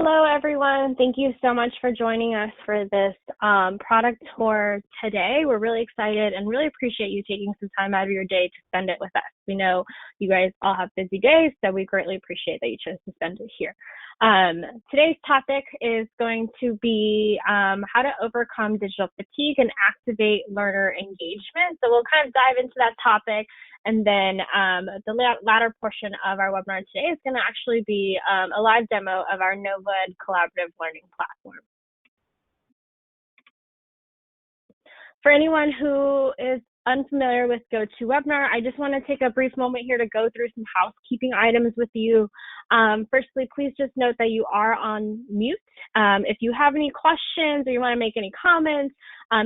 Hello, everyone. Thank you so much for joining us for this product tour today. We're really excited and really appreciate you taking some time out of your day to spend it with us. We know you guys all have busy days, so we greatly appreciate that you chose to spend it here. Today's topic is going to be how to overcome digital fatigue and activate learner engagement. So we'll kind of dive into that topic. And then the latter portion of our webinar today is going to actually be a live demo of our NovoEd collaborative learning platform. For anyone who is unfamiliar with GoToWebinar, I just want to take a brief moment here to go through some housekeeping items with you. Firstly, please just note that you are on mute. If you have any questions or you want to make any comments,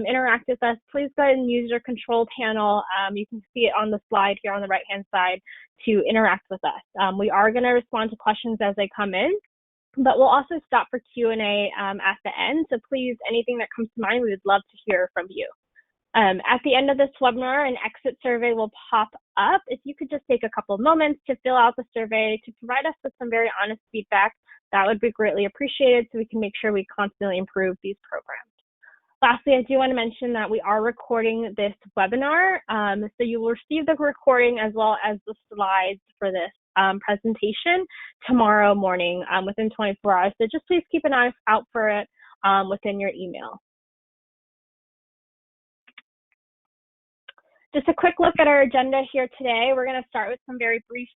interact with us, please go ahead and use your control panel. You can see it on the slide here on the right-hand side to interact with us. We are going to respond to questions as they come in, but we'll also stop for Q&A at the end. So please, anything that comes to mind, we would love to hear from you. At the end of this webinar, an exit survey will pop up. If you could just take a couple of moments to fill out the survey to provide us with some very honest feedback, that would be greatly appreciated so we can make sure we constantly improve these programs. Lastly, I do want to mention that we are recording this webinar, so you will receive the recording as well as the slides for this presentation tomorrow morning within 24 hours. So just please keep an eye out for it within your email. Just a quick look at our agenda here today. We're going to start with some very brief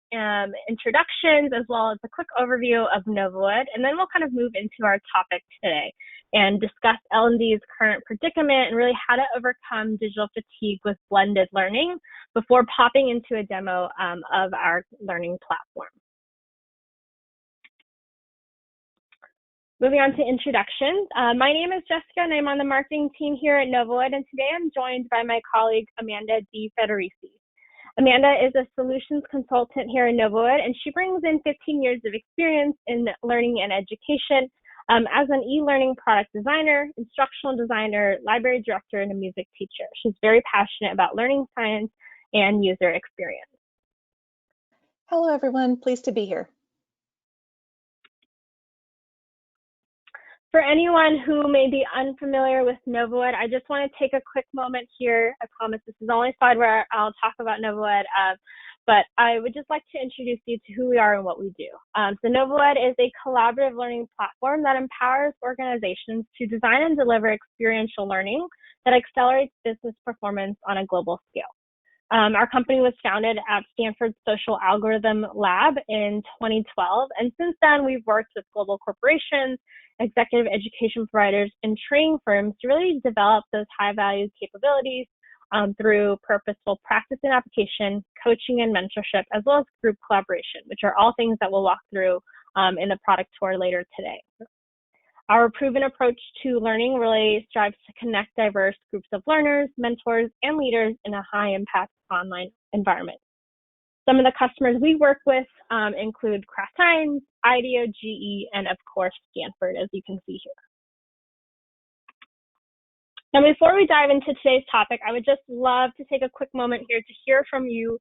introductions as well as a quick overview of NovoEd, and then we'll kind of move into our topic today and discuss L&D's current predicament and really how to overcome digital fatigue with blended learning before popping into a demo of our learning platform. Moving on to introductions. My name is Jessica and I'm on the marketing team here at NovoEd, and today I'm joined by my colleague Amanda D. Federici. Amanda is a solutions consultant here at NovoEd, and she brings in 15 years of experience in learning and education as an e-learning product designer, instructional designer, library director, and a music teacher. She's very passionate about learning science and user experience. Hello, everyone. Pleased to be here. For anyone who may be unfamiliar with NovoEd, I just want to take a quick moment here. I promise this is the only slide where I'll talk about NovoEd, but I would just like to introduce you to who we are and what we do. So NovoEd is a collaborative learning platform that empowers organizations to design and deliver experiential learning that accelerates business performance on a global scale. Our company was founded at Stanford's Social Algorithm Lab in 2012, and since then we've worked with global corporations, executive education providers, and training firms to really develop those high-value capabilities through purposeful practice and application, coaching and mentorship, as well as group collaboration, which are all things that we'll walk through in the product tour later today. Our proven approach to learning really strives to connect diverse groups of learners, mentors, and leaders in a high-impact online environment. Some of the customers we work with include Kraft Heinz, IDEO, GE, and of course, Stanford, as you can see here. Now, before we dive into today's topic, I would just love to take a quick moment here to hear from you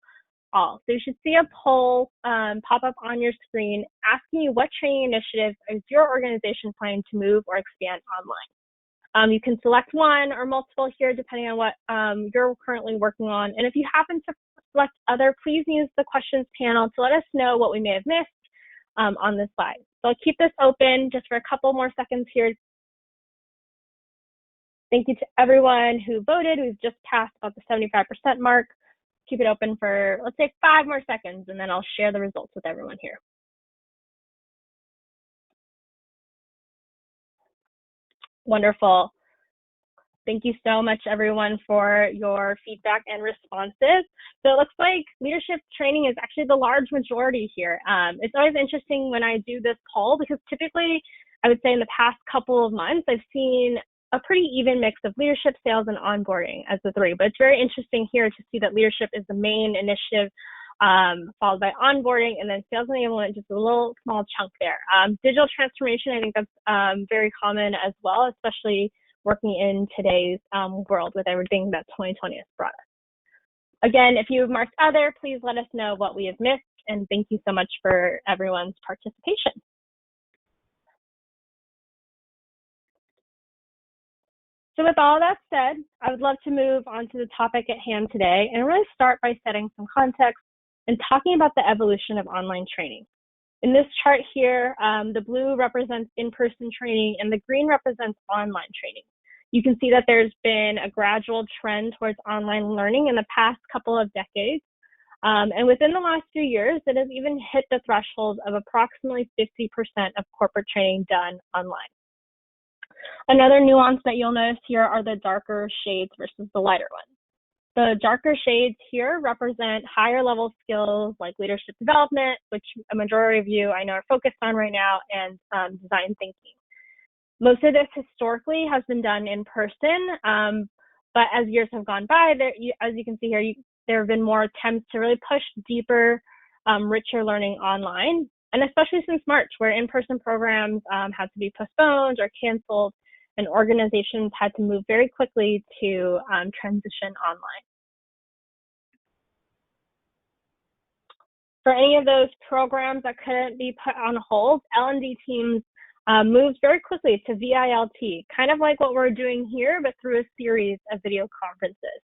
all. So you should see a poll pop up on your screen asking you what training initiatives is your organization planning to move or expand online. You can select one or multiple here depending on what you're currently working on. And if you happen to select other, please use the questions panel to let us know what we may have missed on this slide. So I'll keep this open just for a couple more seconds here. Thank you to everyone who voted. We've just passed about the 75% mark. Keep it open for, let's say, 5 more seconds, and then I'll share the results with everyone here. Wonderful. Thank you so much, everyone, for your feedback and responses. So it looks like leadership training is actually the large majority here. It's always interesting when I do this poll because typically, I would say in the past couple of months, I've seen a pretty even mix of leadership, sales, and onboarding as the three. But it's very interesting here to see that leadership is the main initiative, followed by onboarding, and then sales enablement, just a little small chunk there. Digital transformation, I think that's very common as well, especially working in today's world with everything that 2020 has brought us. Again, if you have marked other, please let us know what we have missed, and thank you so much for everyone's participation. So with all that said, I would love to move on to the topic at hand today and really start by setting some context and talking about the evolution of online training. In this chart here, the blue represents in-person training and the green represents online training. You can see that there's been a gradual trend towards online learning in the past couple of decades. And within the last few years, it has even hit the threshold of approximately 50% of corporate training done online. Another nuance that you'll notice here are the darker shades versus the lighter ones. The darker shades here represent higher level skills like leadership development, which a majority of you I know are focused on right now, and design thinking. Most of this historically has been done in person, but as years have gone by, as you can see here, there have been more attempts to really push deeper, richer learning online, and especially since March, where in-person programs had to be postponed or canceled, and organizations had to move very quickly to transition online. For any of those programs that couldn't be put on hold, L&D teams moved very quickly to VILT, kind of like what we're doing here, but through a series of video conferences.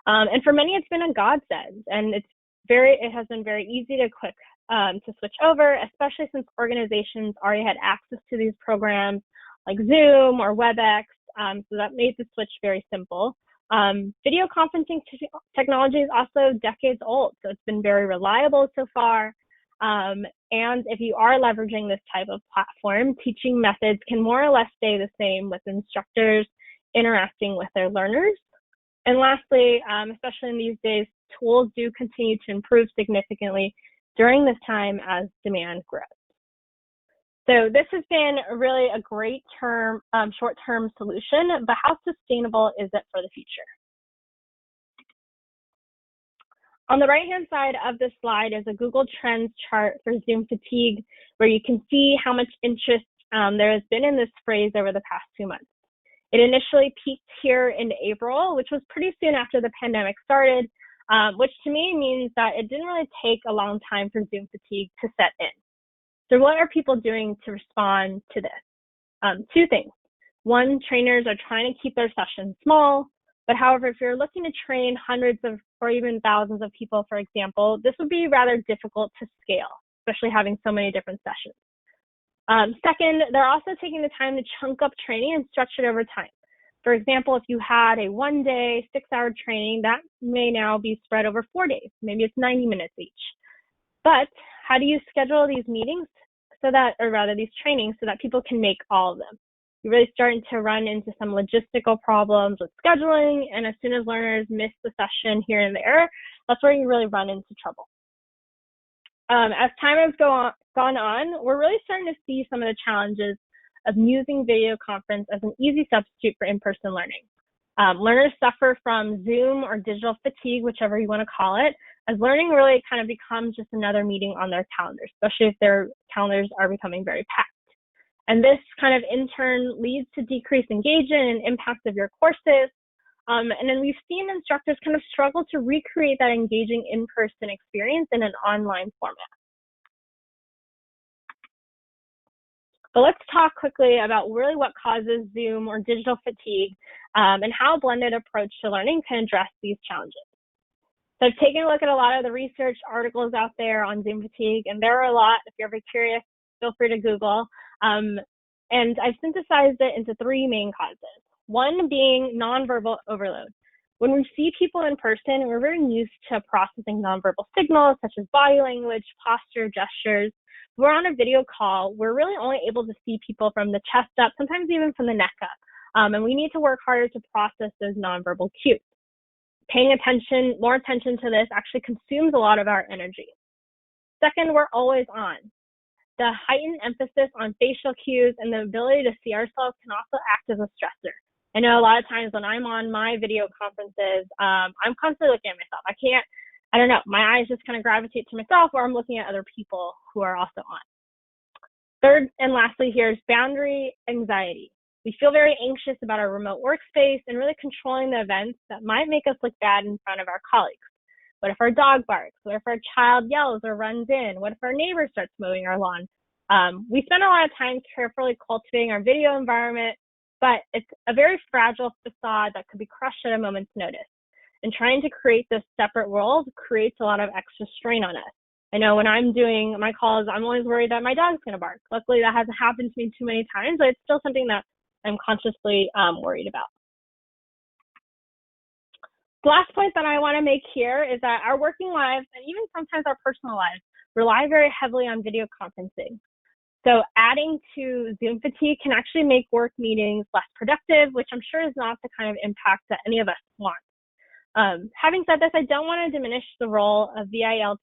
And for many, it's been a godsend, and it has been very easy to switch over, especially since organizations already had access to these programs like Zoom or WebEx, so that made the switch very simple. Video conferencing technology is also decades old, so it's been very reliable so far. And if you are leveraging this type of platform, teaching methods can more or less stay the same with instructors interacting with their learners. And lastly, especially in these days, tools do continue to improve significantly during this time as demand grows. So this has been really a great short-term solution, but how sustainable is it for the future? On the right-hand side of this slide is a Google Trends chart for Zoom fatigue, where you can see how much interest there has been in this phrase over the past 2 months. It initially peaked here in April, which was pretty soon after the pandemic started, which to me means that it didn't really take a long time for Zoom fatigue to set in. So what are people doing to respond to this? 2 things. One, trainers are trying to keep their sessions small, but however, if you're looking to train hundreds of or even thousands of people, for example, this would be rather difficult to scale, especially having so many different sessions. Second, they're also taking the time to chunk up training and stretch it over time. For example, if you had a 1-day, 6-hour training, that may now be spread over 4 days. Maybe it's 90 minutes each. But how do you schedule these meetings these trainings so that people can make all of them? You're really starting to run into some logistical problems with scheduling, and as soon as learners miss the session here and there, that's where you really run into trouble. As time has gone on, we're really starting to see some of the challenges of using video conference as an easy substitute for in-person learning. Learners suffer from Zoom or digital fatigue, whichever you want to call it, as learning really kind of becomes just another meeting on their calendars, especially if their calendars are becoming very packed. And this kind of in turn leads to decreased engagement and impact of your courses. And then we've seen instructors kind of struggle to recreate that engaging in-person experience in an online format. But let's talk quickly about really what causes Zoom or digital fatigue and how a blended approach to learning can address these challenges. So I've taken a look at a lot of the research articles out there on Zoom fatigue, and there are a lot. If you're ever curious, feel free to Google. And I've synthesized it into 3 main causes. One being nonverbal overload. When we see people in person, we're very used to processing nonverbal signals such as body language, posture, gestures. We're on a video call, we're really only able to see people from the chest up, sometimes even from the neck up. And we need to work harder to process those nonverbal cues. Paying more attention to this actually consumes a lot of our energy. Second, we're always on. The heightened emphasis on facial cues and the ability to see ourselves can also act as a stressor. I know a lot of times when I'm on my video conferences, I'm constantly looking at myself. I don't know, my eyes just kind of gravitate to myself, or I'm looking at other people who are also on. Third and lastly here is boundary anxiety. We feel very anxious about our remote workspace and really controlling the events that might make us look bad in front of our colleagues. What if our dog barks? What if our child yells or runs in? What if our neighbor starts mowing our lawn? We spend a lot of time carefully cultivating our video environment, but it's a very fragile facade that could be crushed at a moment's notice. And trying to create this separate world creates a lot of extra strain on us. I know when I'm doing my calls, I'm always worried that my dog's going to bark. Luckily, that hasn't happened to me too many times, but it's still something that I'm consciously worried about. The last point that I want to make here is that our working lives, and even sometimes our personal lives, rely very heavily on video conferencing. So adding to Zoom fatigue can actually make work meetings less productive, which I'm sure is not the kind of impact that any of us want. Having said this, I don't want to diminish the role of VILT.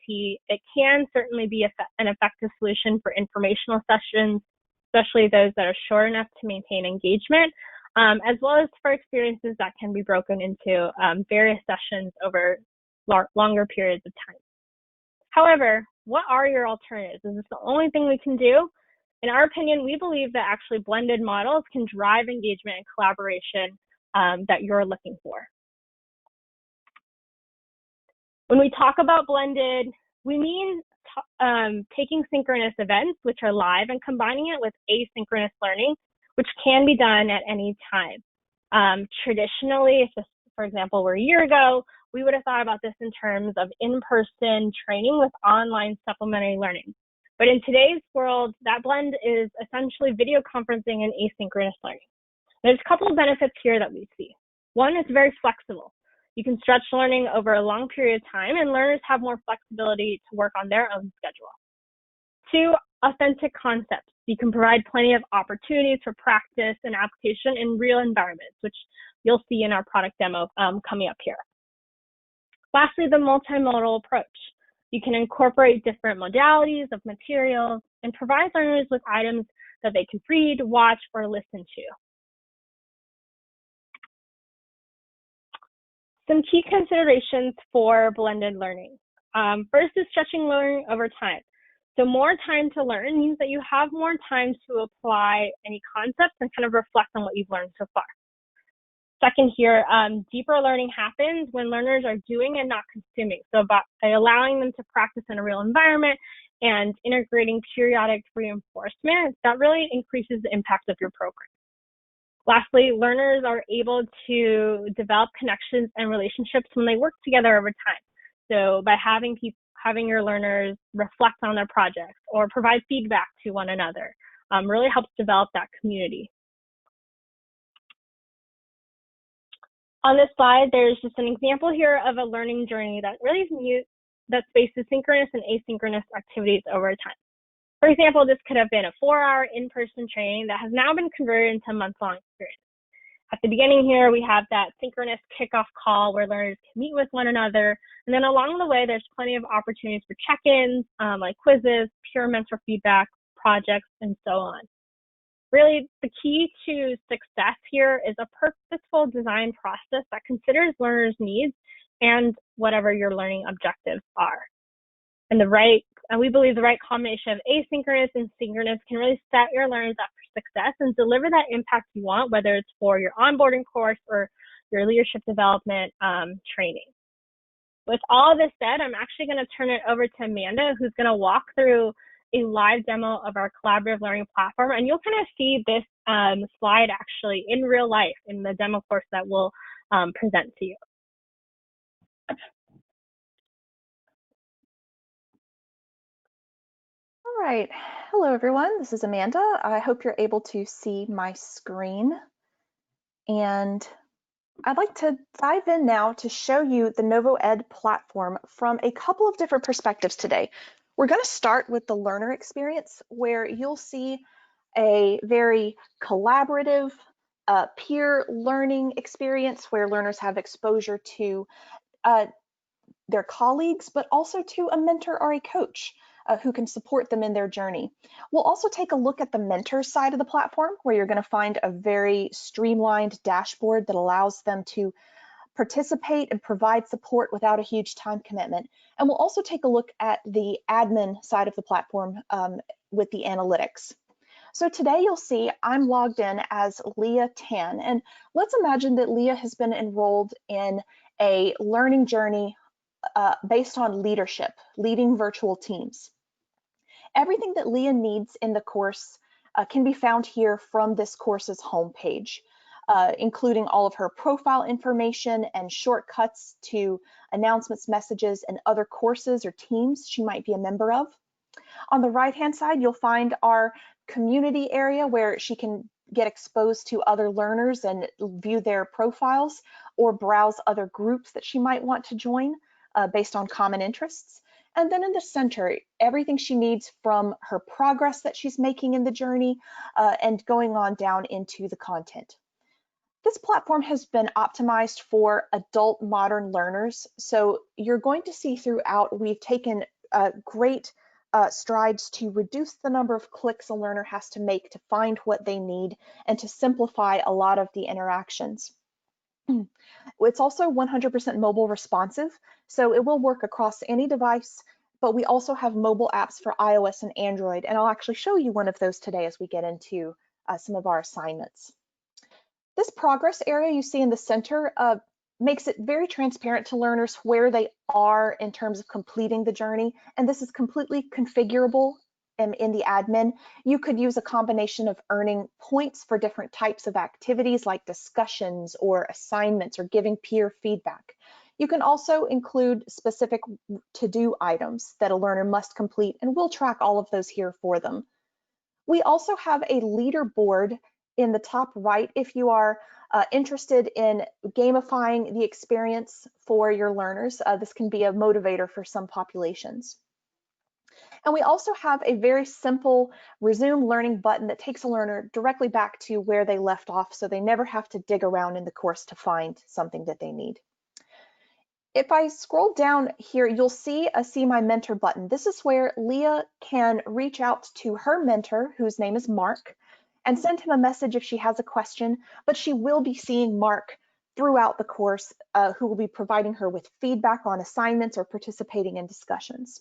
It can certainly be an effective solution for informational sessions, especially those that are short enough to maintain engagement, as well as for experiences that can be broken into various sessions over longer periods of time. However, what are your alternatives? Is this the only thing we can do? In our opinion, we believe that actually blended models can drive engagement and collaboration that you're looking for. When we talk about blended, we mean taking synchronous events, which are live, and combining it with asynchronous learning, which can be done at any time. Traditionally, if this, for example, were a year ago, we would have thought about this in terms of in-person training with online supplementary learning. But in today's world, that blend is essentially video conferencing and asynchronous learning. There's a couple of benefits here that we see. One, it's very flexible. You can stretch learning over a long period of time, and learners have more flexibility to work on their own schedule. Two, authentic concepts. You can provide plenty of opportunities for practice and application in real environments, which you'll see in our product demo coming up here. Lastly, the multimodal approach. You can incorporate different modalities of materials and provide learners with items that they can read, watch, or listen to. Some key considerations for blended learning. First is stretching learning over time. So more time to learn means that you have more time to apply any concepts and kind of reflect on what you've learned so far. Second here, deeper learning happens when learners are doing and not consuming. So by allowing them to practice in a real environment and integrating periodic reinforcement, that really increases the impact of your program. Lastly, learners are able to develop connections and relationships when they work together over time. So by having your learners reflect on their projects or provide feedback to one another, really helps develop that community. On this slide, there's just an example here of a learning journey that really that spaces synchronous and asynchronous activities over time. For example, this could have been a 4-hour in-person training that has now been converted into a month-long experience. At the beginning here, we have that synchronous kickoff call where learners can meet with one another. And then along the way, there's plenty of opportunities for check-ins, like quizzes, peer mentor feedback, projects, and so on. Really, the key to success here is a purposeful design process that considers learners' needs and whatever your learning objectives are. And we believe the right combination of asynchronous and synchronous can really set your learners up for success and deliver that impact you want, whether it's for your onboarding course or your leadership development training. With all of this said, I'm actually going to turn it over to Amanda, who's going to walk through a live demo of our collaborative learning platform, and you'll kind of see this slide actually in real life in the demo course that we'll present to you. All right, hello everyone, this is Amanda. I hope you're able to see my screen. And I'd like to dive in now to show you the NovoEd platform from a couple of different perspectives today. We're going to start with the learner experience, where you'll see a very collaborative peer learning experience where learners have exposure to their colleagues, but also to a mentor or a coach who can support them in their journey. We'll also take a look at the mentor side of the platform, where you're going to find a very streamlined dashboard that allows them to participate and provide support without a huge time commitment. And we'll also take a look at the admin side of the platform with the analytics. So today you'll see I'm logged in as Leah Tan, and let's imagine that Leah has been enrolled in a learning journey based on leadership, leading virtual teams. Everything that Leah needs in the course can be found here from this course's homepage, including all of her profile information and shortcuts to announcements, messages, and other courses or teams she might be a member of. On the right-hand side, you'll find our community area where she can get exposed to other learners and view their profiles or browse other groups that she might want to join based on common interests. And then in the center, everything she needs from her progress that she's making in the journey and going on down into the content. This platform has been optimized for adult modern learners. So you're going to see throughout, we've taken great strides to reduce the number of clicks a learner has to make to find what they need and to simplify a lot of the interactions. It's also 100% mobile responsive, so it will work across any device, but we also have mobile apps for iOS and Android, and I'll actually show you one of those today as we get into some of our assignments. This progress area you see in the center makes it very transparent to learners where they are in terms of completing the journey, and this is completely configurable in the admin. You could use a combination of earning points for different types of activities like discussions or assignments or giving peer feedback. You can also include specific to-do items that a learner must complete, and we'll track all of those here for them. We also have a leaderboard in the top right if you are interested in gamifying the experience for your learners. This can be a motivator for some populations. And we also have a very simple resume learning button that takes a learner directly back to where they left off, so they never have to dig around in the course to find something that they need. If I scroll down here, you'll see a See My Mentor button. This is where Leah can reach out to her mentor, whose name is Mark, and send him a message if she has a question, but she will be seeing Mark throughout the course, who will be providing her with feedback on assignments or participating in discussions.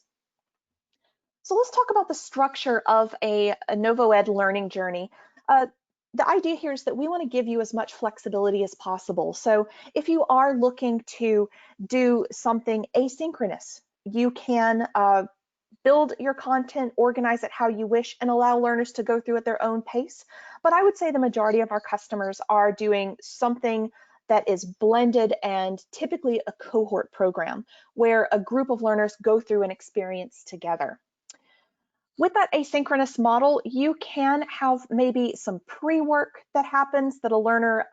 So let's talk about the structure of a NovoEd learning journey. The idea here is that we want to give you as much flexibility as possible. So if you are looking to do something asynchronous, you can build your content, organize it how you wish, and allow learners to go through at their own pace. But I would say the majority of our customers are doing something that is blended and typically a cohort program where a group of learners go through an experience together. With that asynchronous model, you can have maybe some pre-work that happens that a learner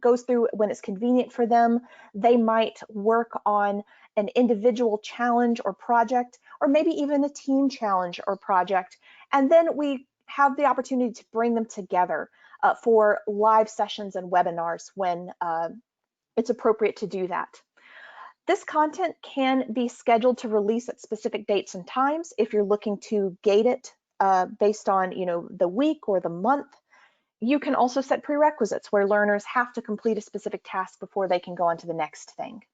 goes through when it's convenient for them. They might work on an individual challenge or project, or maybe even a team challenge or project. And then we have the opportunity to bring them together for live sessions and webinars when it's appropriate to do that. This content can be scheduled to release at specific dates and times if you're looking to gate it based on the week or the month. You can also set prerequisites where learners have to complete a specific task before they can go on to the next thing.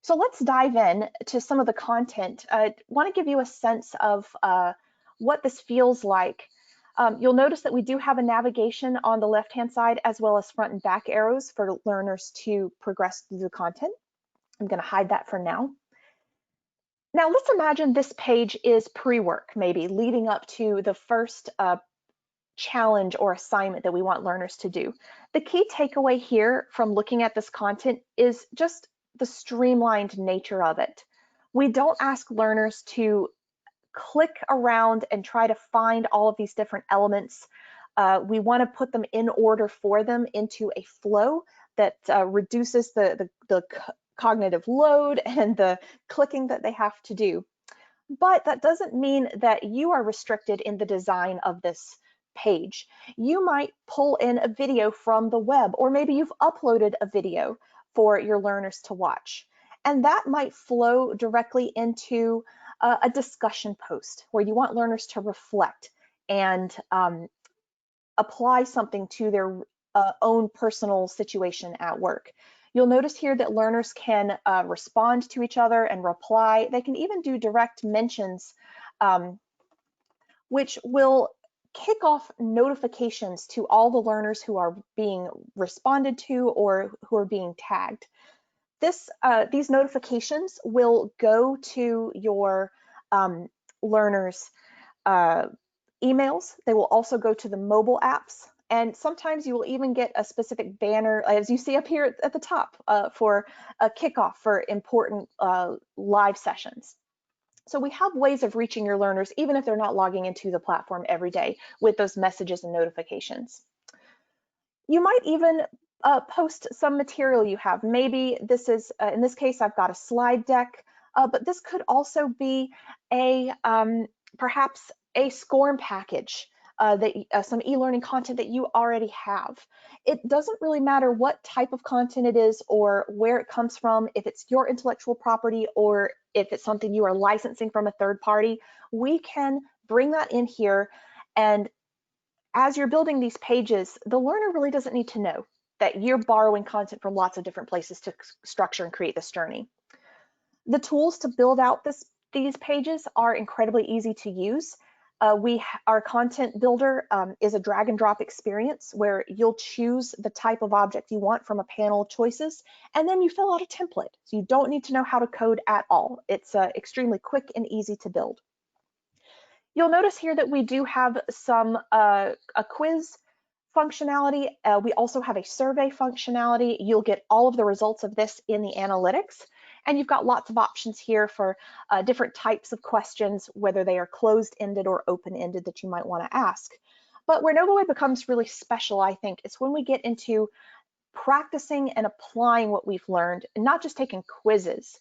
So let's dive in to some of the content. I want to give you a sense of what this feels like. You'll notice that we do have a navigation on the left-hand side as well as front and back arrows for learners to progress through the content. I'm going to hide that for now. Now let's imagine this page is pre-work, maybe leading up to the first challenge or assignment that we want learners to do. The key takeaway here from looking at this content is just the streamlined nature of it. We don't ask learners to click around and try to find all of these different elements. We want to put them in order for them into a flow that reduces the cognitive load and the clicking that they have to do. But that doesn't mean that you are restricted in the design of this page. You might pull in a video from the web, or maybe you've uploaded a video for your learners to watch. And that might flow directly into a discussion post where you want learners to reflect and apply something to their own personal situation at work. You'll notice here that learners can respond to each other and reply. They can even do direct mentions, which will kick off notifications to all the learners who are being responded to or who are being tagged. These notifications will go to your learners' emails. They will also go to the mobile apps. And sometimes you will even get a specific banner, as you see up here at the top, for a kickoff for important live sessions. So we have ways of reaching your learners, even if they're not logging into the platform every day with those messages and notifications. You might even post some material you have. Maybe this is, in this case, I've got a slide deck, but this could also be a perhaps a SCORM package, some e-learning content that you already have. It doesn't really matter what type of content it is or where it comes from, if it's your intellectual property or if it's something you are licensing from a third party. We can bring that in here, and as you're building these pages, the learner really doesn't need to know that you're borrowing content from lots of different places to structure and create this journey. The tools to build out these pages are incredibly easy to use. Our content builder is a drag and drop experience where you'll choose the type of object you want from a panel of choices, and then you fill out a template. So you don't need to know how to code at all. It's extremely quick and easy to build. You'll notice here that we do have some a quiz functionality. We also have a survey functionality. You'll get all of the results of this in the analytics. And you've got lots of options here for different types of questions, whether they are closed-ended or open-ended that you might want to ask. But where NovoEd becomes really special, I think, is when we get into practicing and applying what we've learned, and not just taking quizzes.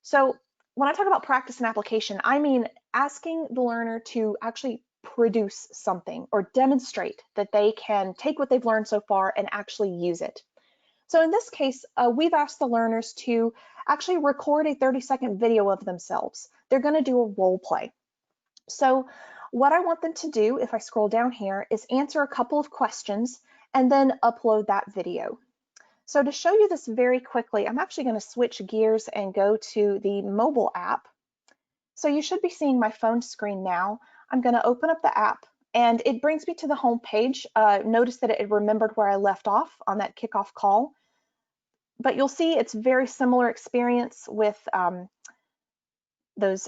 So when I talk about practice and application, I mean asking the learner to actually produce something or demonstrate that they can take what they've learned so far and actually use it. So in this case, we've asked the learners to actually record a 30-second video of themselves. They're going to do a role play. So what I want them to do, if I scroll down here, is answer a couple of questions and then upload that video. So to show you this very quickly, I'm actually going to switch gears and go to the mobile app. So you should be seeing my phone screen now. I'm going to open up the app, and it brings me to the home page. Notice that it remembered where I left off on that kickoff call. But you'll see it's very similar experience with those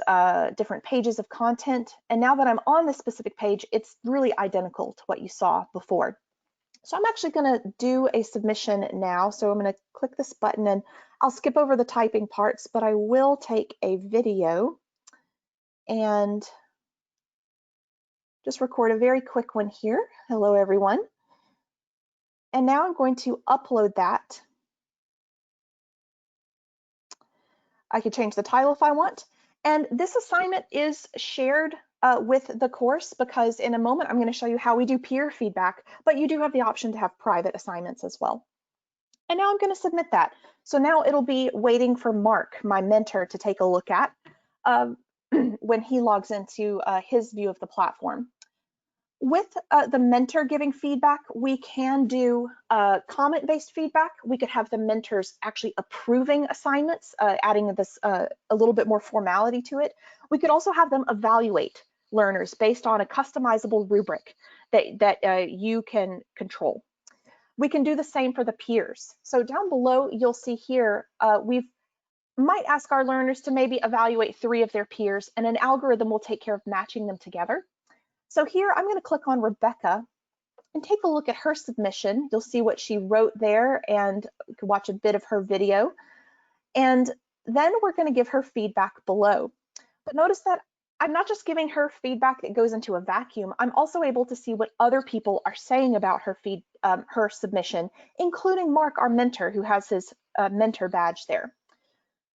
different pages of content. And now that I'm on this specific page, it's really identical to what you saw before. So I'm actually going to do a submission now. So I'm going to click this button, and I'll skip over the typing parts, but I will take a video and just record a very quick one here. Hello, everyone. And now I'm going to upload that. I can change the title if I want. And this assignment is shared with the course, because in a moment I'm going to show you how we do peer feedback, but you do have the option to have private assignments as well. And now I'm going to submit that. So now it'll be waiting for Mark, my mentor, to take a look at when he logs into his view of the platform. With the mentor giving feedback, we can do comment-based feedback. We could have the mentors actually approving assignments, adding this a little bit more formality to it. We could also have them evaluate learners based on a customizable rubric that you can control. We can do the same for the peers. So down below, you'll see here, we might ask our learners to maybe evaluate 3 of their peers, and an algorithm will take care of matching them together. So here I'm going to click on Rebecca and take a look at her submission. You'll see what she wrote there, and you can watch a bit of her video. And then we're going to give her feedback below. But notice that I'm not just giving her feedback that goes into a vacuum. I'm also able to see what other people are saying about her submission, including Mark, our mentor, who has his mentor badge there.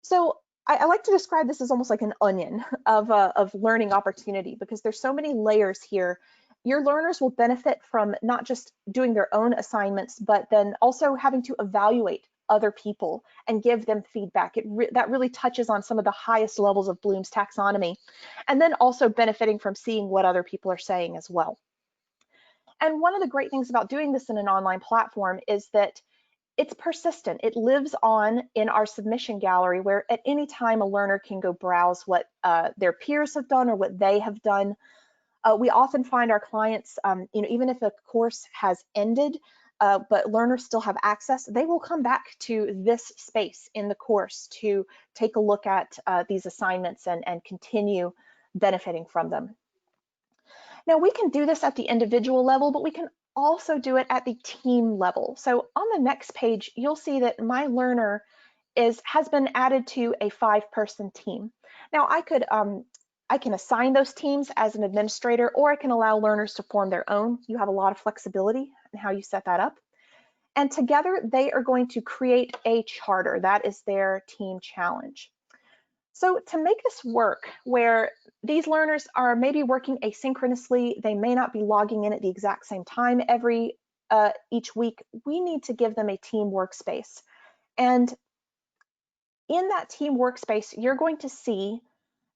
So I like to describe this as almost like an onion of learning opportunity, because there's so many layers here. Your learners will benefit from not just doing their own assignments, but then also having to evaluate other people and give them feedback. That really touches on some of the highest levels of Bloom's taxonomy, and then also benefiting from seeing what other people are saying as well. And one of the great things about doing this in an online platform is that it's persistent. It lives on in our submission gallery, where at any time a learner can go browse what their peers have done or what they have done. We often find our clients, even if a course has ended, but learners still have access, they will come back to this space in the course to take a look at these assignments and continue benefiting from them. Now we can do this at the individual level, but we can also do it at the team level. So on the next page, you'll see that my learner has been added to a 5-person team. Now I can assign those teams as an administrator, or I can allow learners to form their own. You have a lot of flexibility in how you set that up. And together they are going to create a charter. That is their team challenge. So to make this work, where these learners are maybe working asynchronously, they may not be logging in at the exact same time each week, we need to give them a team workspace. And in that team workspace, you're going to see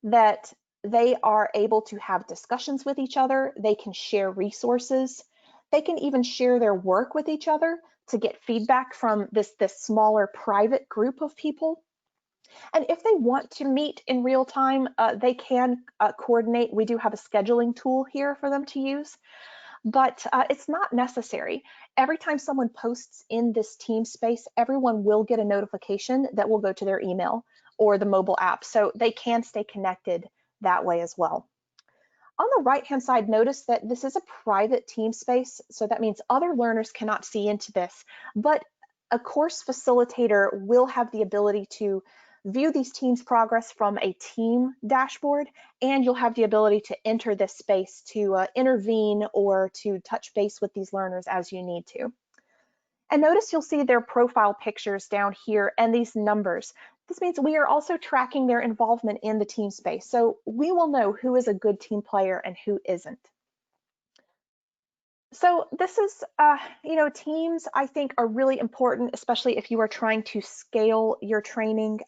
that they are able to have discussions with each other, they can share resources, they can even share their work with each other to get feedback from this smaller private group of people. And if they want to meet in real time, they can coordinate. We do have a scheduling tool here for them to use, but it's not necessary. Every time someone posts in this team space, everyone will get a notification that will go to their email or the mobile app, so they can stay connected that way as well. On the right-hand side, notice that this is a private team space, so that means other learners cannot see into this, but a course facilitator will have the ability to view these teams' progress from a team dashboard, and you'll have the ability to enter this space to intervene or to touch base with these learners as you need to. And notice you'll see their profile pictures down here and these numbers. This means we are also tracking their involvement in the team space, so we will know who is a good team player and who isn't. So this is, teams I think are really important, especially if you are trying to scale your training,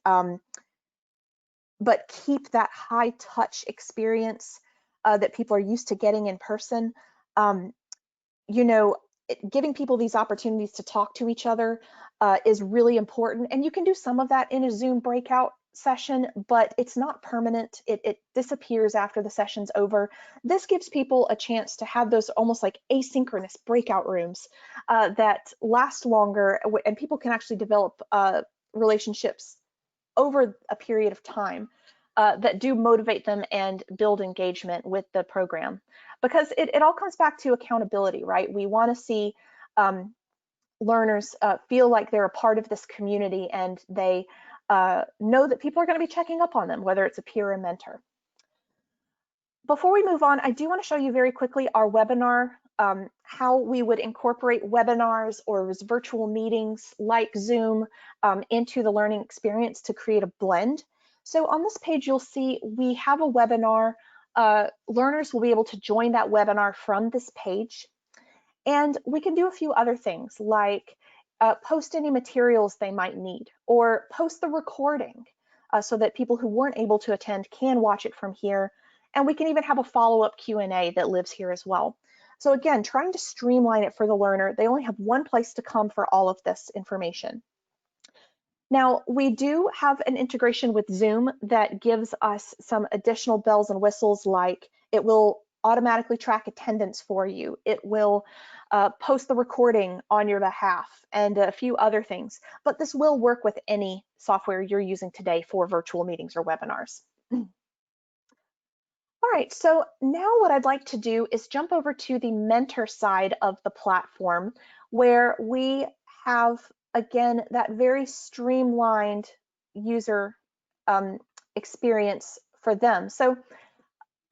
but keep that high touch experience that people are used to getting in person. Giving people these opportunities to talk to each other is really important. And you can do some of that in a Zoom breakout session, but it's not permanent. It disappears after the session's over. This gives people a chance to have those almost like asynchronous breakout rooms that last longer, and people can actually develop relationships over a period of time that do motivate them and build engagement with the program. Because it all comes back to accountability, right? We want to see learners feel like they're a part of this community, and they know that people are going to be checking up on them, whether it's a peer or mentor. Before we move on, I do want to show you very quickly our webinar, how we would incorporate webinars or virtual meetings like Zoom into the learning experience to create a blend. So on this page, you'll see we have a webinar. Learners will be able to join that webinar from this page. And we can do a few other things like post any materials they might need, or post the recording so that people who weren't able to attend can watch it from here. And we can even have a follow-up Q&A that lives here as well. So again, trying to streamline it for the learner. They only have one place to come for all of this information. Now, we do have an integration with Zoom that gives us some additional bells and whistles, like it will automatically track attendance for you. It will post the recording on your behalf, and a few other things. But this will work with any software you're using today for virtual meetings or webinars. All right, so now what I'd like to do is jump over to the mentor side of the platform, where we have, again, that very streamlined user experience for them. So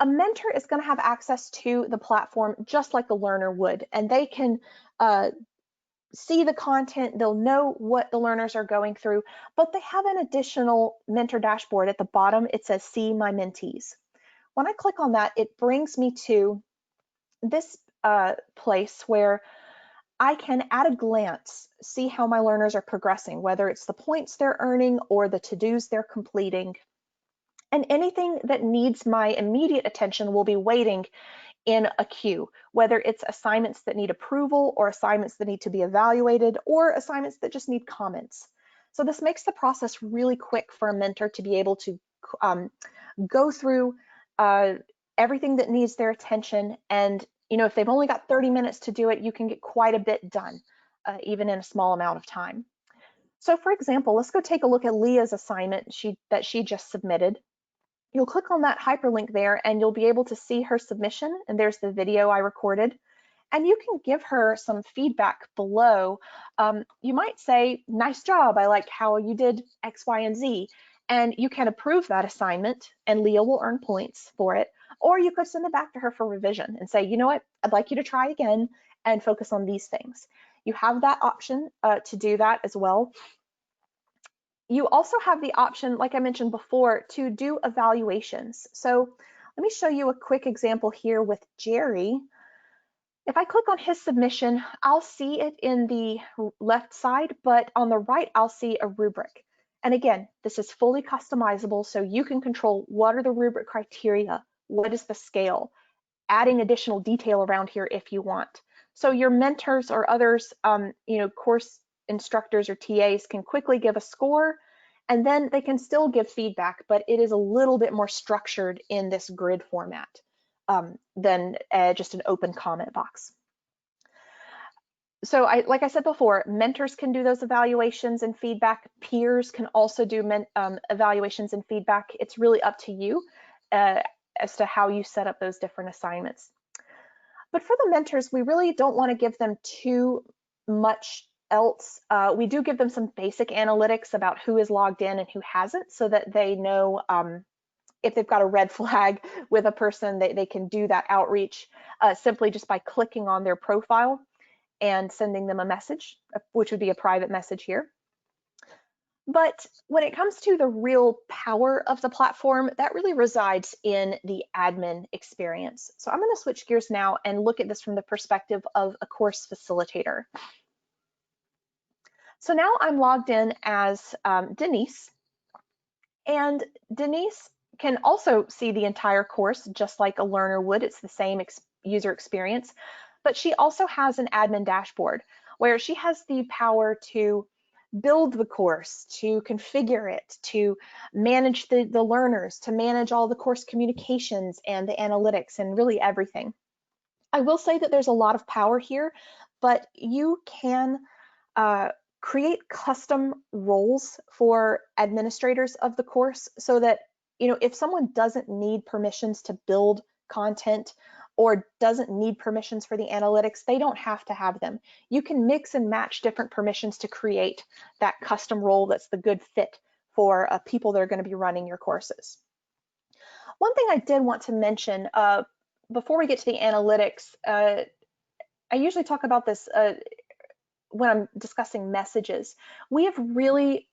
a mentor is going to have access to the platform just like a learner would, and they can see the content, they'll know what the learners are going through, but they have an additional mentor dashboard at the bottom. It says, see my mentees. When I click on that, it brings me to this place where I can, at a glance, see how my learners are progressing, whether it's the points they're earning or the to-dos they're completing. And anything that needs my immediate attention will be waiting in a queue, whether it's assignments that need approval or assignments that need to be evaluated or assignments that just need comments. So this makes the process really quick for a mentor to be able to go through everything that needs their attention. And if they've only got 30 minutes to do it, you can get quite a bit done, even in a small amount of time. So for example, let's go take a look at Leah's assignment that she just submitted. you'll click on that hyperlink there and you'll be able to see her submission. And there's the video I recorded. And you can give her some feedback below. You might say, nice job, I like how you did X, Y, and Z. And you can approve that assignment and Leah will earn points for it. Or you could send it back to her for revision and say, you know what, I'd like you to try again and focus on these things. You have that option to do that as well. You also have the option, like I mentioned before, to do evaluations. So let me show you a quick example here with Jerry. If I click on his submission, I'll see it in the left side, but on the right, I'll see a rubric. And again, this is fully customizable, so you can control what are the rubric criteria, what is the scale, adding additional detail around here if you want. So your mentors or others, course instructors or TAs can quickly give a score, and then they can still give feedback, but it is a little bit more structured in this grid format than just an open comment box. So like I said before, mentors can do those evaluations and feedback. Peers can also do evaluations and feedback. It's really up to you as to how you set up those different assignments. But for the mentors, we really don't want to give them too much else. We do give them some basic analytics about who is logged in and who hasn't, so that they know if they've got a red flag with a person, they can do that outreach simply just by clicking on their profile and sending them a message, which would be a private message here. But when it comes to the real power of the platform, that really resides in the admin experience. So I'm going to switch gears now and look at this from the perspective of a course facilitator. So now I'm logged in as Denise, and Denise can also see the entire course just like a learner would. It's the same user experience, but she also has an admin dashboard where she has the power to build the course, to configure it, to manage the learners, to manage all the course communications and the analytics and really everything. I will say that there's a lot of power here, but you can create custom roles for administrators of the course so that, if someone doesn't need permissions to build content or doesn't need permissions for the analytics, they don't have to have them. You can mix and match different permissions to create that custom role that's the good fit for people that are going to be running your courses. One thing I did want to mention before we get to the analytics, I usually talk about this when I'm discussing messages. We have really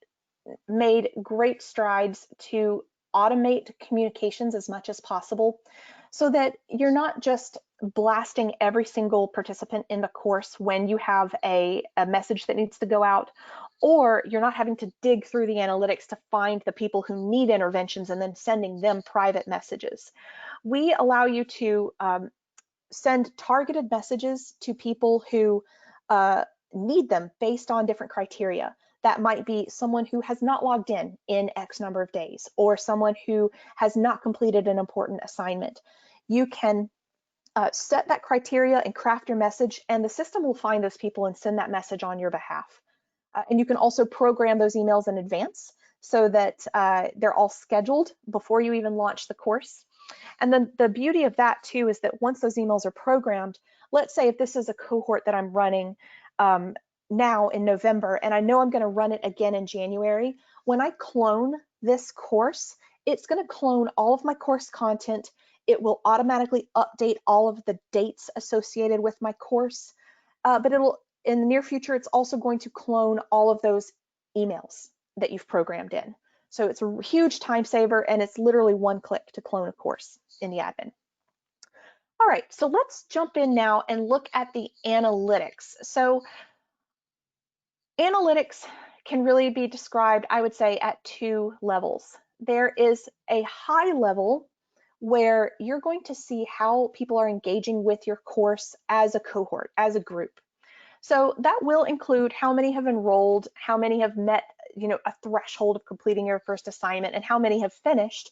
made great strides to automate communications as much as possible so that you're not just blasting every single participant in the course when you have a message that needs to go out, or you're not having to dig through the analytics to find the people who need interventions and then sending them private messages. We allow you to send targeted messages to people who need them based on different criteria. That might be someone who has not logged in X number of days, or someone who has not completed an important assignment. You can set that criteria and craft your message, and the system will find those people and send that message on your behalf. And you can also program those emails in advance so that they're all scheduled before you even launch the course. And then the beauty of that too is that once those emails are programmed, let's say if this is a cohort that I'm running now in November, and I know I'm going to run it again in January, when I clone this course, it's going to clone all of my course content. It will automatically update all of the dates associated with my course, but it'll, in the near future, it's also going to clone all of those emails that you've programmed in. So it's a huge time saver, and it's literally one click to clone a course in the admin. All right, so let's jump in now and look at the analytics. So analytics can really be described, I would say, at two levels. There is a high level where you're going to see how people are engaging with your course as a cohort, as a group. So that will include how many have enrolled, how many have met, a threshold of completing your first assignment, and how many have finished.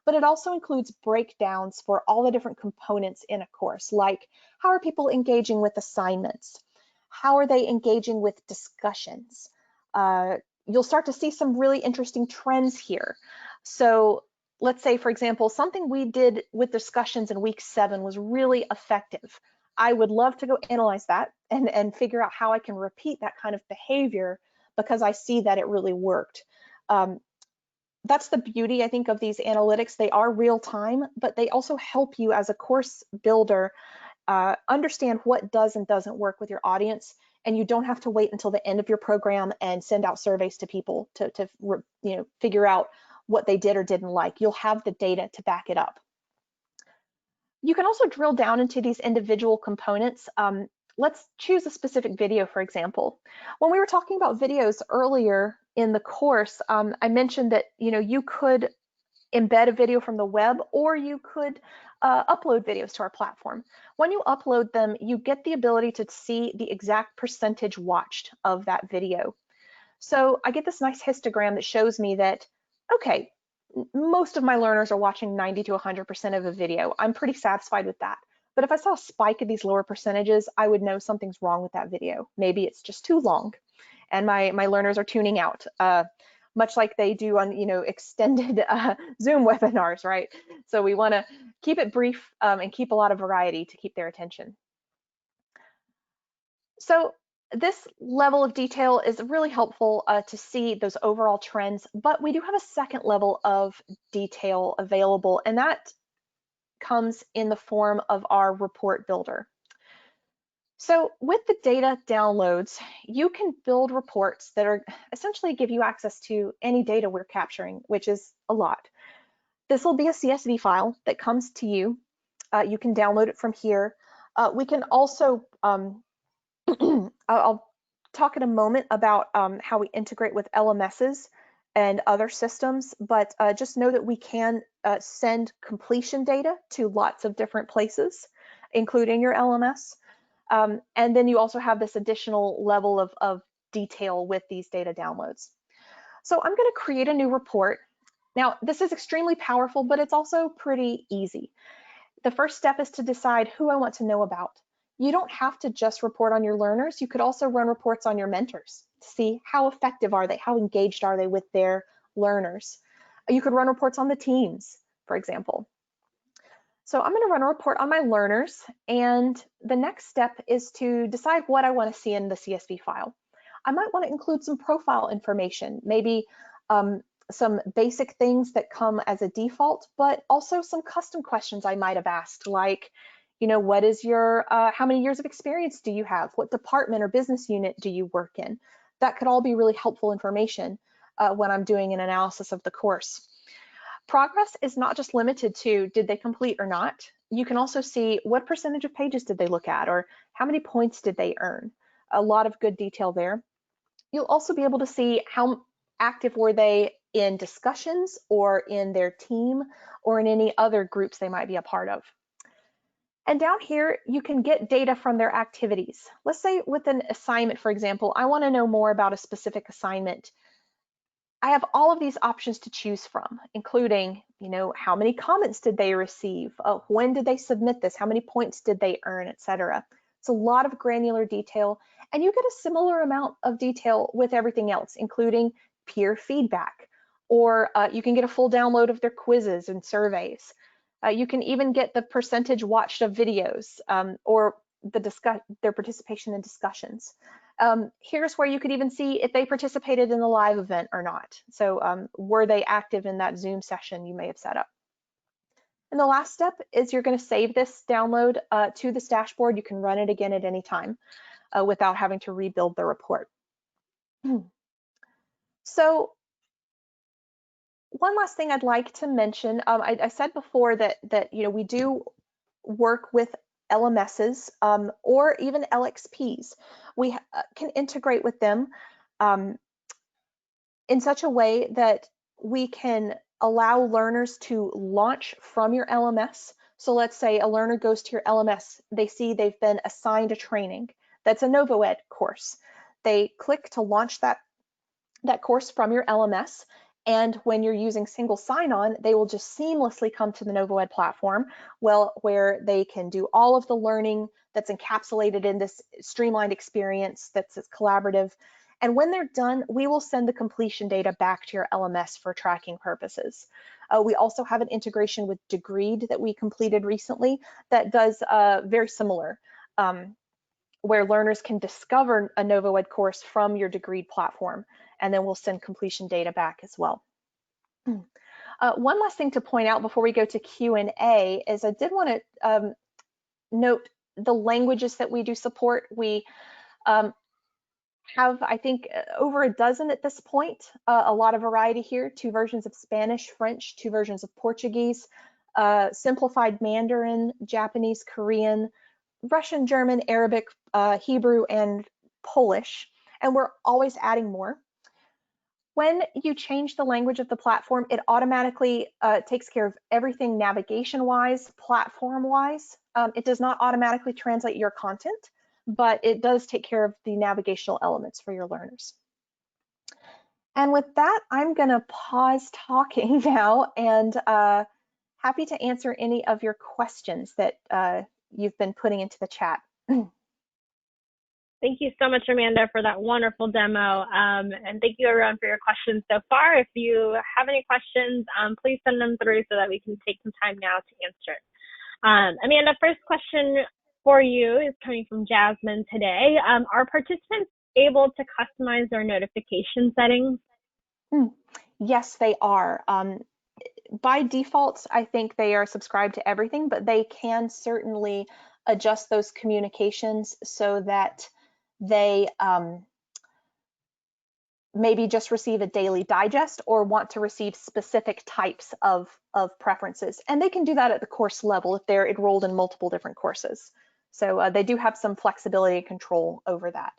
But it also includes breakdowns for all the different components in a course, like how are people engaging with assignments? How are they engaging with discussions? You'll start to see some really interesting trends here. So let's say, for example, something we did with discussions in week 7 was really effective. I would love to go analyze that and figure out how I can repeat that kind of behavior because I see that it really worked. That's the beauty, I think, of these analytics. They are real time, but they also help you as a course builder understand what does and doesn't work with your audience, and you don't have to wait until the end of your program and send out surveys to people to figure out what they did or didn't like. You'll have the data to back it up. You can also drill down into these individual components. Let's choose a specific video, for example. When we were talking about videos earlier in the course, I mentioned that you could embed a video from the web, or you could upload videos to our platform. When you upload them, you get the ability to see the exact percentage watched of that video. So I get this nice histogram that shows me that, okay, most of my learners are watching 90 to 100% of a video. I'm pretty satisfied with that. But if I saw a spike of these lower percentages, I would know something's wrong with that video. Maybe it's just too long and my learners are tuning out, much like they do on extended Zoom webinars, right? So we want to keep it brief and keep a lot of variety to keep their attention. So this level of detail is really helpful to see those overall trends, but we do have a second level of detail available, and that comes in the form of our report builder. So with the data downloads, you can build reports that are essentially give you access to any data we're capturing, which is a lot. This will be a CSV file that comes to you. You can download it from here. We can also I'll talk in a moment about how we integrate with LMSs and other systems, but just know that we can send completion data to lots of different places, including your LMS. And then you also have this additional level of detail with these data downloads. So I'm going to create a new report. Now, this is extremely powerful, but it's also pretty easy. The first step is to decide who I want to know about. You don't have to just report on your learners. You could also run reports on your mentors to see how effective are they, how engaged are they with their learners. You could run reports on the teams, for example. So I'm going to run a report on my learners, and the next step is to decide what I want to see in the CSV file. I might want to include some profile information, maybe some basic things that come as a default, but also some custom questions I might have asked, like, what is your, how many years of experience do you have? What department or business unit do you work in? That could all be really helpful information when I'm doing an analysis of the course. Progress is not just limited to did they complete or not. You can also see what percentage of pages did they look at, or how many points did they earn. A lot of good detail there. You'll also be able to see how active were they in discussions or in their team or in any other groups they might be a part of. And down here, you can get data from their activities. Let's say with an assignment, for example, I want to know more about a specific assignment. I have all of these options to choose from, including, how many comments did they receive? When did they submit this? How many points did they earn, etc. It's a lot of granular detail, and you get a similar amount of detail with everything else, including peer feedback, or you can get a full download of their quizzes and surveys. You can even get the percentage watched of videos or their participation in discussions. Here's where you could even see if they participated in the live event or not. So were they active in that Zoom session you may have set up? And the last step is you're going to save this download to this dashboard. You can run it again at any time without having to rebuild the report. So one last thing I'd like to mention, I said before that we do work with LMSs or even LXPs. We can integrate with them in such a way that we can allow learners to launch from your LMS. So let's say a learner goes to your LMS, they see they've been assigned a training. That's a NovoEd course. They click to launch that course from your LMS, and when you're using single sign-on, they will just seamlessly come to the NovoEd platform, where they can do all of the learning that's encapsulated in this streamlined experience that's collaborative, And when they're done, we will send the completion data back to your LMS for tracking purposes. We also have an integration with Degreed that we completed recently that does very similar, where learners can discover a NovoEd course from your Degreed platform, and then we'll send completion data back as well. One last thing to point out before we go to Q&A is I did want to note the languages that we do support. We have, I think, over a dozen at this point, a lot of variety here, 2 versions of Spanish, French, 2 versions of Portuguese, simplified Mandarin, Japanese, Korean, Russian, German, Arabic, Hebrew, and Polish, and we're always adding more. When you change the language of the platform, it automatically takes care of everything navigation-wise, platform-wise. It does not automatically translate your content, but it does take care of the navigational elements for your learners. And with that, I'm gonna pause talking now and happy to answer any of your questions that you've been putting into the chat. Thank you so much, Amanda, for that wonderful demo. And thank you everyone for your questions so far. If you have any questions, please send them through so that we can take some time now to answer. Amanda, first question for you is coming from Jasmine today. Are participants able to customize their notification settings? Yes, they are. By default, I think they are subscribed to everything, but they can certainly adjust those communications so that they maybe just receive a daily digest or want to receive specific types of preferences. And they can do that at the course level if they're enrolled in multiple different courses. So they do have some flexibility and control over that.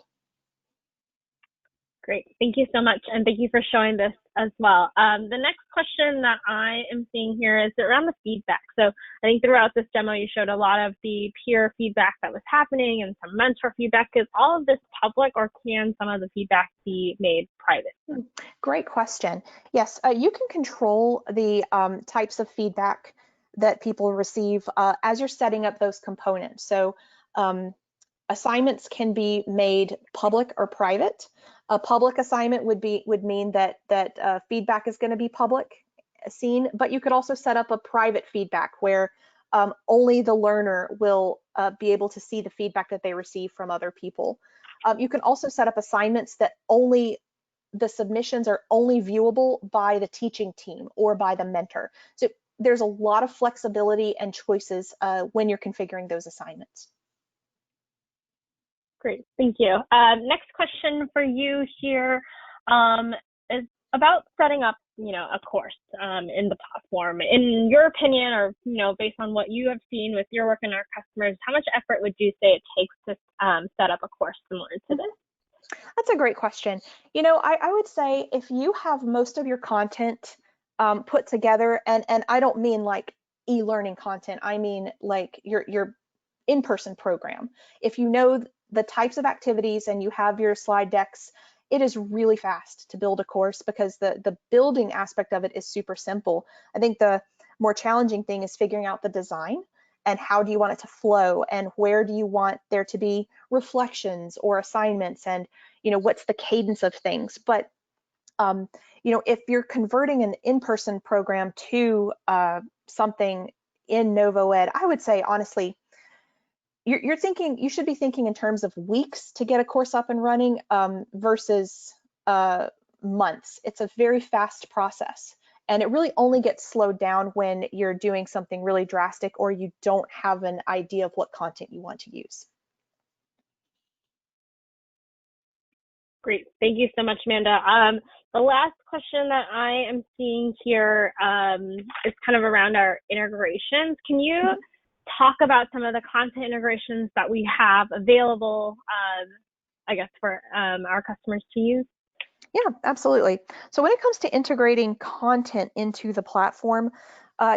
Great, thank you so much, and thank you for showing this as well. The next question that I am seeing here is around the feedback. So I think throughout this demo, you showed a lot of the peer feedback that was happening and some mentor feedback. Is all of this public, or can some of the feedback be made private? Great question. Yes, you can control the types of feedback that people receive as you're setting up those components. So assignments can be made public or private. A public assignment would mean that feedback is going to be public seen, but you could also set up a private feedback where only the learner will be able to see the feedback that they receive from other people. You can also set up assignments that only the submissions are only viewable by the teaching team or by the mentor. So there's a lot of flexibility and choices when you're configuring those assignments. Great, thank you. Next question for you here is about setting up, a course in the platform. In your opinion, or based on what you have seen with your work and our customers, how much effort would you say it takes to set up a course similar to this? That's a great question. I would say if you have most of your content put together, and I don't mean like e-learning content, I mean like your in-person program. If you know the types of activities and you have your slide decks, it is really fast to build a course because the building aspect of it is super simple. I think the more challenging thing is figuring out the design and how do you want it to flow and where do you want there to be reflections or assignments and what's the cadence of things. But if you're converting an in-person program to something in NovoEd, I would say honestly, you should be thinking in terms of weeks to get a course up and running versus months. It's a very fast process, and it really only gets slowed down when you're doing something really drastic or you don't have an idea of what content you want to use. Great, thank you so much, Amanda. The last question that I am seeing here is kind of around our integrations. Can you talk about some of the content integrations that we have available, I guess, for our customers to use? Yeah, absolutely. So when it comes to integrating content into the platform,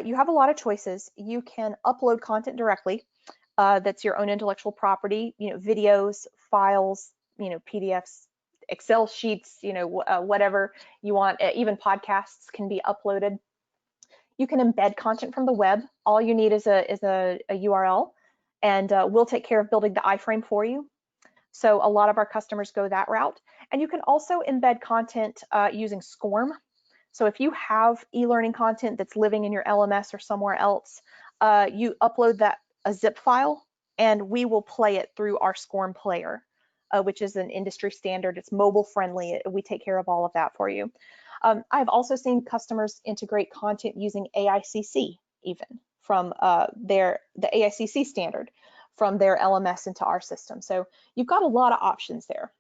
you have a lot of choices. You can upload content directly. That's your own intellectual property, videos, files, PDFs, Excel sheets, whatever you want. Even podcasts can be uploaded. You can embed content from the web. All you need is a URL, and we'll take care of building the iframe for you. So a lot of our customers go that route. And you can also embed content using SCORM. So if you have e-learning content that's living in your LMS or somewhere else, you upload that a zip file, and we will play it through our SCORM player, which is an industry standard. It's mobile friendly. We take care of all of that for you. I've also seen customers integrate content using AICC, even from the AICC standard from their LMS into our system. So you've got a lot of options there.